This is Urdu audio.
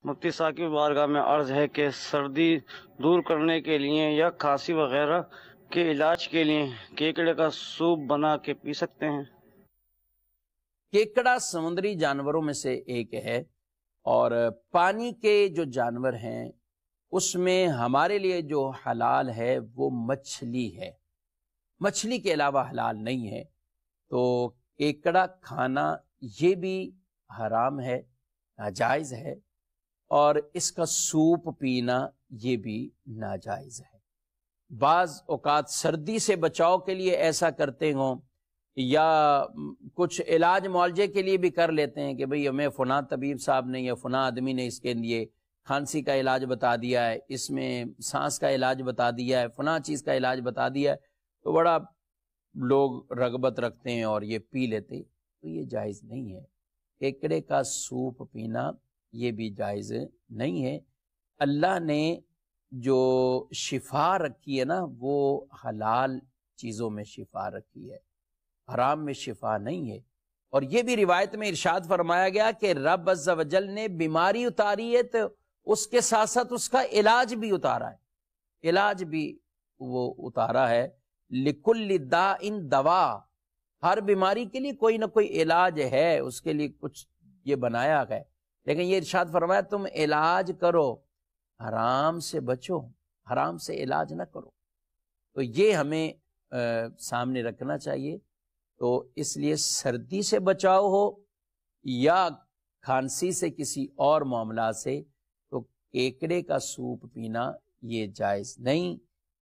مفتی صاحب کی بارگاہ میں عرض ہے کہ سردی دور کرنے کے لیے یا کھانسی وغیرہ کے علاج کے لیے کیکڑے کا سوپ بنا کے پی سکتے ہیں؟ کیکڑا سمندری جانوروں میں سے ایک ہے، اور پانی کے جو جانور ہیں اس میں ہمارے لیے جو حلال ہے وہ مچھلی ہے، مچھلی کے علاوہ حلال نہیں ہے۔ تو کیکڑا کھانا یہ بھی حرام ہے، ناجائز ہے، اور اس کا سوپ پینا یہ بھی ناجائز ہے۔ بعض اوقات سردی سے بچاؤ کے لیے ایسا کرتے ہوں، یا کچھ علاج معالجے کے لیے بھی کر لیتے ہیں کہ بھئی ہمیں فلاں طبیب صاحب نے یا فلاں آدمی نے اس کے لیے کھانسی کا علاج بتا دیا ہے، اس میں سانس کا علاج بتا دیا ہے، فلاں چیز کا علاج بتا دیا ہے، تو بڑا لوگ رغبت رکھتے ہیں اور یہ پی لیتے ہیں، تو یہ جائز نہیں ہے۔ کیکڑے کا سوپ پینا یہ بھی جائز نہیں ہے۔ اللہ نے جو شفا رکھی ہے نا، وہ حلال چیزوں میں شفا رکھی ہے، حرام میں شفا نہیں ہے۔ اور یہ بھی روایت میں ارشاد فرمایا گیا کہ رب عز و جل نے بیماری اتاری ہے تو اس کے ساتھ ساتھ اس کا علاج بھی اتارا ہے، علاج بھی وہ اتارا ہے۔ لِكُلِّ دَاءٍ دَوَاء، ہر بیماری کے لیے کوئی نہ کوئی علاج ہے، اس کے لیے کچھ یہ بنایا ہے، لیکن یہ ارشاد فرمایا تم علاج کرو، حرام سے بچو، حرام سے علاج نہ کرو۔ تو یہ ہمیں سامنے رکھنا چاہیے۔ تو اس لیے سردی سے بچاؤ ہو یا کھانسی سے کسی اور معاملات سے، تو کیکڑے کا سوپ پینا یہ جائز نہیں۔